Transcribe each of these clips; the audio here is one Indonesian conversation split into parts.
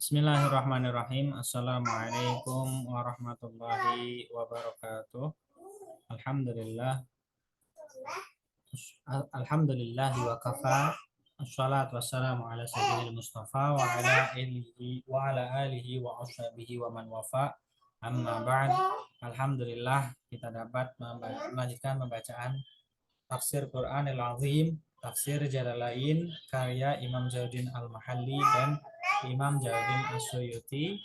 Bismillahirrahmanirrahim. Assalamualaikum warahmatullahi wabarakatuh. Alhamdulillah. Alhamdulillah wa kafa. Assalatu wassalamu ala sayyidil Mustafa wa ala alihi wa ashabihi wa man wafa. Amma ba'd. Alhamdulillah kita dapat melanjutkan pembacaan tafsir Quranil Azim, tafsir Jalalain karya Imam Jalaluddin Al-Mahalli dan Imam Jalaluddin As-Suyuti.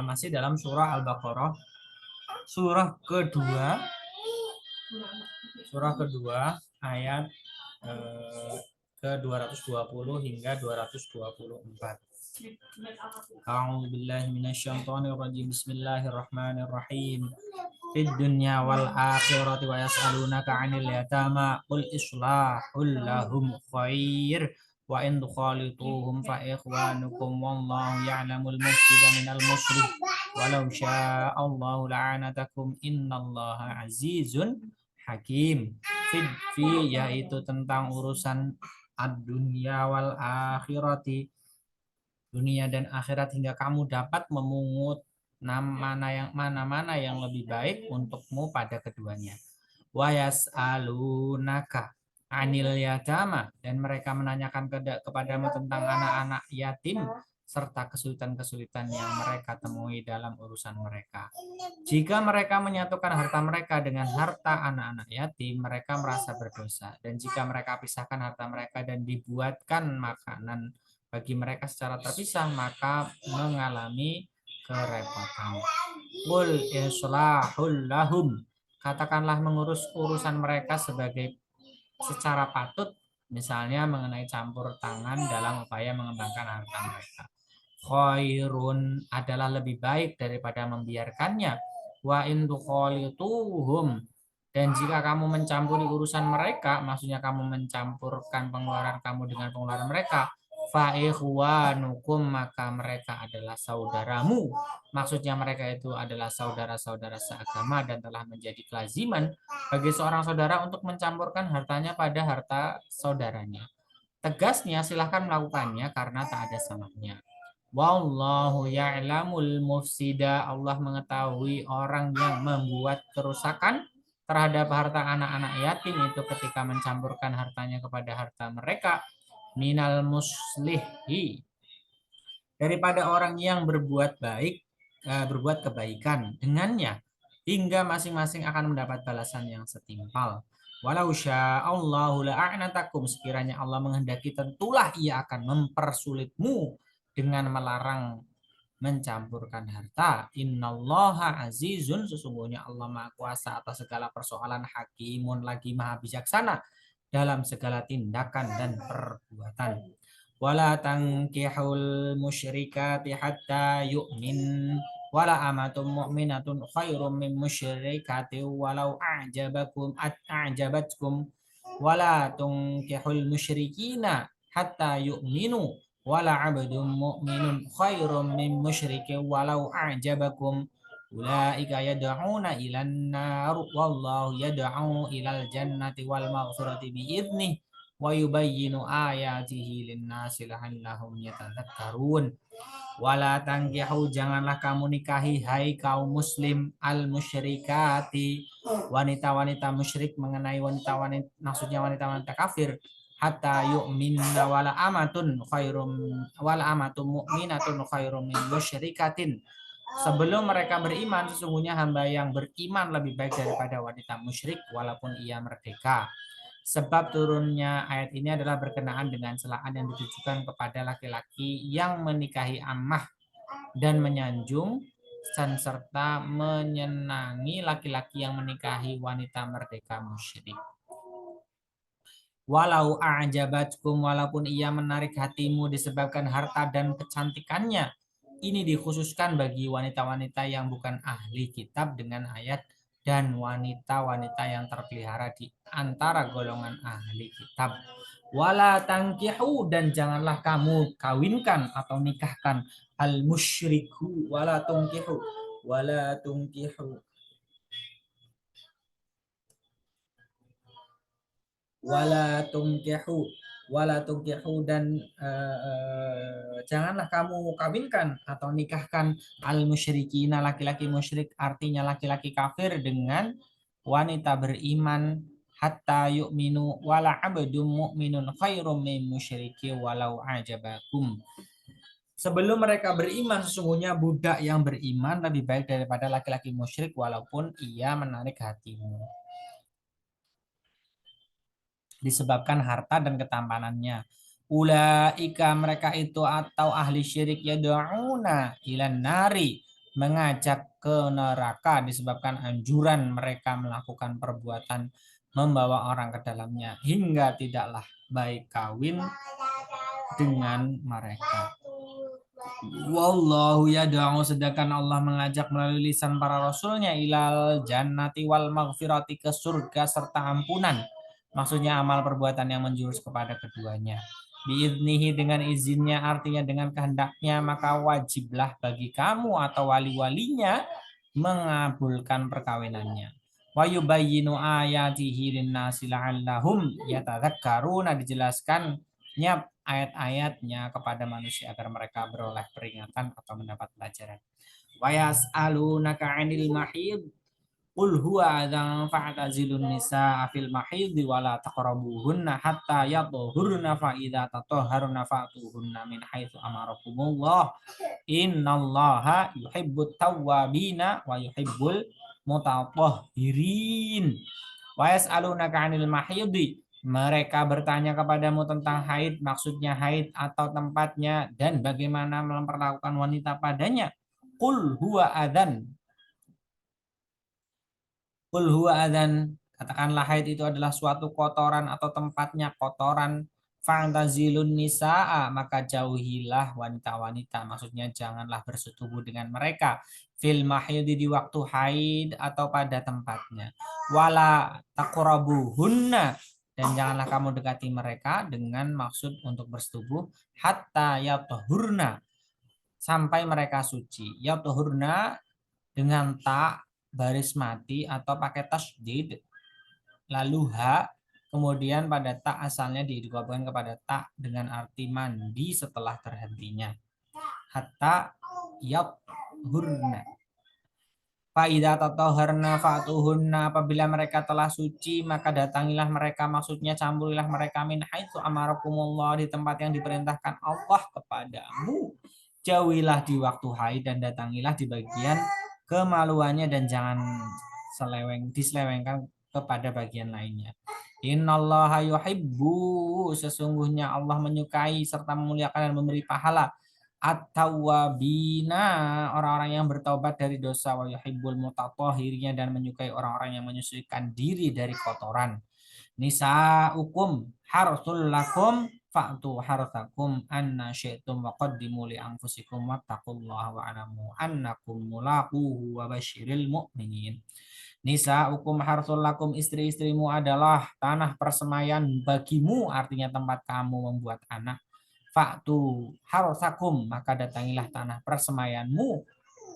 Masih dalam surah Al-Baqarah, surah kedua ayat ke-220 hingga 224. A'udzubillahi minasyaitonirrajim. Bismillahirrahmanirrahim. Fid dunya wal akhirati wa yas'alunaka 'anil yatama qul islahul lahum khair wa in tukhalituhum fa ikhwanukum wallahu ya'lamul mufsida minal muslih walau syaa Allahu la'anatakum innallaha azizun hakim. Fi yaitu tentang urusan ad-dunya wal akhirati, dunia dan akhirat, hingga kamu dapat memungut mana yang lebih baik untukmu pada keduanya. Wa yas'alunaka 'anil yatama, dan mereka menanyakan kepadamu tentang anak-anak yatim serta kesulitan-kesulitan yang mereka temui dalam urusan mereka. Jika mereka menyatukan harta mereka dengan harta anak-anak yatim, mereka merasa berdosa. Dan jika mereka pisahkan harta mereka dan dibuatkan makanan bagi mereka secara terpisah, maka mengalami kerepotan. Qul islahul lahum, katakanlah mengurus urusan mereka secara patut, misalnya mengenai campur tangan dalam upaya mengembangkan harta mereka. Khairun, adalah lebih baik daripada membiarkannya. Wa in tukhalituhum, dan jika kamu mencampuri urusan mereka, maksudnya kamu mencampurkan pengeluaran kamu dengan pengeluaran mereka, fa ikhwanukum, maka mereka adalah saudaramu. Maksudnya mereka itu adalah saudara-saudara seagama dan telah menjadi kelaziman bagi seorang saudara untuk mencampurkan hartanya pada harta saudaranya. Tegasnya silahkan melakukannya karena tak ada salahnya. Wallahu ya'lamul mufsida, Allah mengetahui orang yang membuat kerusakan terhadap harta anak-anak yatim itu ketika mencampurkan hartanya kepada harta mereka, minal muslihi, daripada orang yang berbuat kebaikan dengannya, hingga masing-masing akan mendapat balasan yang setimpal. Walau sya'allahu la'anatakum, sekiranya Allah menghendaki tentulah ia akan mempersulitmu dengan melarang mencampurkan harta. Innallaha azizun, sesungguhnya Allah Maha Kuasa atas segala persoalan, hakimun, lagi Maha bijaksana dalam segala tindakan dan perbuatan. Wala tankihul musyrikati hatta yu'min, wala amatum mu'minatun khairum min musyrikati walau a'jabatkum, wala tunkihul musyrikina hatta yu'minu, wala abdun mu'minun khairum min musyrikin walau a'jabakum, ulaika yad'una ilan nar wallahu yad'u ilal jannati wal maghfirati bi'idnih wa yubayyinu ayatihi linnasi la'allahum yatadzakkarun. Wala tankihu, janganlah kamu nikahi hai kaum muslim, al musyrikati, wanita-wanita musyrik, mengenai wanita-wanita, maksudnya wanita-wanita kafir, hatta yu'minna, wala amatun mu'minatun khairum min musyrikatin, sebelum mereka beriman, sesungguhnya hamba yang beriman lebih baik daripada wanita musyrik walaupun ia merdeka. Sebab turunnya ayat ini adalah berkenaan dengan celaan yang ditujukan kepada laki-laki yang menikahi ammah dan menyanjung dan serta menyenangi laki-laki yang menikahi wanita merdeka musyrik. Walau a'jabatkum, walaupun ia menarik hatimu disebabkan harta dan kecantikannya. Ini dikhususkan bagi wanita-wanita yang bukan ahli kitab dengan ayat dan wanita-wanita yang terpelihara di antara golongan ahli kitab. Wala tankihu, dan janganlah kamu kawinkan atau nikahkan al musyriku, wala tunkihu wala tunkihu wala tunkihu wala tunkihu dan janganlah kamu kawinkan atau nikahkan al musyrikina laki-laki musyrik, artinya laki-laki kafir dengan wanita beriman, hatta yu'minu wala abdum mu'minun khairum min musyriki walau ajabakum. Sebelum mereka beriman, sesungguhnya budak yang beriman lebih baik daripada laki-laki musyrik walaupun ia menarik hatimu, disebabkan harta dan ketampanannya. Ulaika mereka itu atau ahli syirik yad'una ilan nari, mengajak ke neraka disebabkan anjuran mereka melakukan perbuatan membawa orang ke dalamnya, hingga tidaklah baik kawin dengan mereka. Wallahu yad'u, sedangkan Allah mengajak melalui lisan para rasulnya ilal jannati wal maghfirati, ke surga serta ampunan. Maksudnya amal perbuatan yang menjurus kepada keduanya. Biiznihi, dengan izinnya, artinya dengan kehendaknya, maka wajiblah bagi kamu atau wali-walinya mengabulkan perkawinannya. Wa yubayyinu ayatihi linnasi la'allahum yatadzakkaruna, dijelaskannya ayat-ayatnya kepada manusia agar mereka beroleh peringatan atau mendapat pelajaran. Wa yas'alunaka 'anil mahid qul huwa adzan fa'tazilun nisaa fil mahid wa la taqrabuhunna hatta yatahurna fa idza tatahharna fa'tuhunna min haitsu amarakumullah innallaha yuhibbut tawwabina wa yuhibbul mutatahhirin. Wa yas'alunaka 'anil mahidi, mereka bertanya kepadamu tentang haid, maksudnya haid atau tempatnya dan bagaimana memperlakukan wanita padanya. Qul huwa adzan, qul huwa adzan, katakanlah haid itu adalah suatu kotoran atau tempatnya kotoran. Fa'tazilun nisaa, maka jauhilah wanita-wanita, maksudnya janganlah bersetubuh dengan mereka. Fil mahidi, di waktu haid atau pada tempatnya. Wala taqrabuhunna, dan janganlah kamu dekati mereka dengan maksud untuk bersetubuh. Hatta yatahurna, sampai mereka suci. Yatahurna dengan ta baris mati atau pakai tasdid, lalu ha, kemudian pada tak asalnya digabungkan kepada tak dengan arti mandi setelah terhentinya. Hatta yathurna. Fa'idza tatahharna fa'tuhunna, apabila mereka telah suci maka datangilah mereka, maksudnya campurilah mereka, min haitsu amarakumullah, di tempat yang diperintahkan Allah kepadamu. Jauhilah di waktu haid dan datangilah di bagian kemaluannya, dan jangan diselewengkan kepada bagian lainnya. Innallaha yuhibbu, sesungguhnya Allah menyukai serta memuliakan dan memberi pahala at-tawwabina, orang-orang yang bertaubat dari dosa, wa yuhibbul mutatahhirina, dan menyukai orang-orang yang menyucikan diri dari kotoran. Nisa'ukum harsul lakum fa'tu harsakum anna syi'tum wa qaddimu li anfusikum wattaqullaha wa alamu annakum mulaquhu wa basyiril mu'minin. Nisa'ukum harsul lakum, istri-istrimu adalah tanah persemaian bagimu, artinya tempat kamu membuat anak. Fa'tu harsakum, maka datangilah tanah persemaianmu,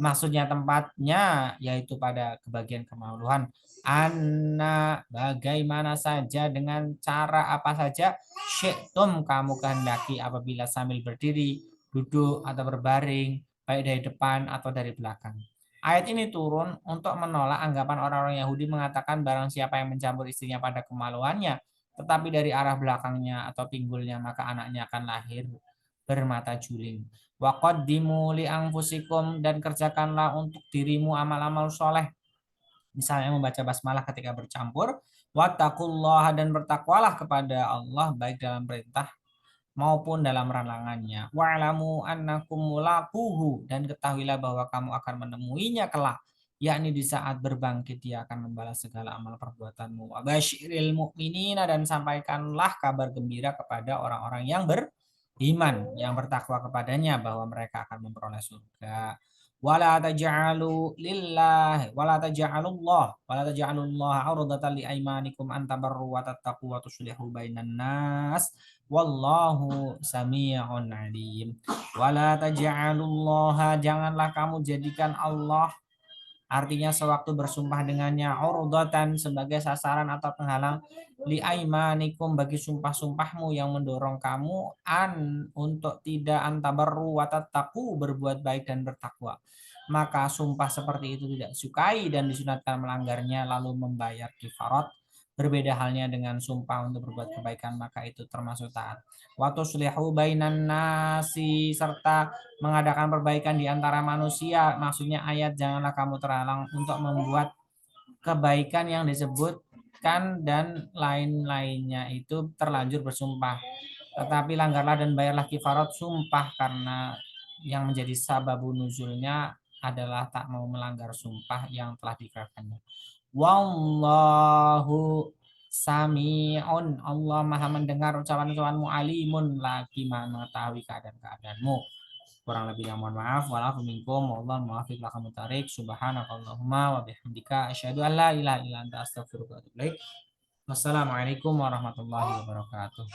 maksudnya tempatnya yaitu pada kebagian kemaluan. Anna, bagaimana saja, dengan cara apa saja, syi'tum, kamu kehendaki, apabila sambil berdiri, duduk atau berbaring, baik dari depan atau dari belakang. Ayat ini turun untuk menolak anggapan orang-orang Yahudi mengatakan barang siapa yang mencampur istrinya pada kemaluannya tetapi dari arah belakangnya atau pinggulnya, maka anaknya akan lahir bermata juling. Wa qaddimu li anfusikum, dan kerjakanlah untuk dirimu amal-amal soleh, misalnya membaca basmalah ketika bercampur. Wattaqullaha, dan bertakwalah kepada Allah baik dalam perintah maupun dalam larangannya. Wa'lamu annakum mulaquhu, dan ketahuilah bahwa kamu akan menemuinya kelak, yakni di saat berbangkit dia akan membalas segala amal perbuatanmu. Wa basyiril mu'minina, dan sampaikanlah kabar gembira kepada orang-orang yang beriman, yang bertakwa kepadanya, bahwa mereka akan memperoleh surga. Wala taj'alu lillahi wala taj'alullah 'urdatan li aymanikum an tabarru wa tattaqu wa tuslihu bainan nas wallahu sami'un alim. Wala taj'alullaha, janganlah kamu jadikan Allah artinya sewaktu bersumpah dengannya, urdatan sebagai sasaran atau penghalang, li aimanikum bagi sumpah-sumpahmu yang mendorong kamu untuk tidak antabarru wa tattaqu, berbuat baik dan bertakwa. Maka sumpah seperti itu tidak disukai dan disunatkan melanggarnya lalu membayar kifarat. Berbeda halnya dengan sumpah untuk berbuat kebaikan, maka itu termasuk taat. Wa tuslihu bainan nasi, serta mengadakan perbaikan di antara manusia. Maksudnya ayat janganlah kamu terhalang untuk membuat kebaikan yang disebutkan dan lain-lainnya itu terlanjur bersumpah. Tetapi langgarlah dan bayarlah kifarat sumpah, karena yang menjadi sababun nuzulnya adalah tak mau melanggar sumpah yang telah dikerahkannya. Wallahu sami'un, Allah maha mendengar ucapan-ucapanmu, alimun lagi mengetahui keadaan-keadaanmu. Kurang lebihnya mohon maaf. Walafu minkum wallahu muwaffiq lakum tarik. Subhanakallahumma wa bihamdika asyhadu an la ilaha illa anta astaghfiruka wa atubu ilaik. Wassalamualaikum warahmatullahi wabarakatuh.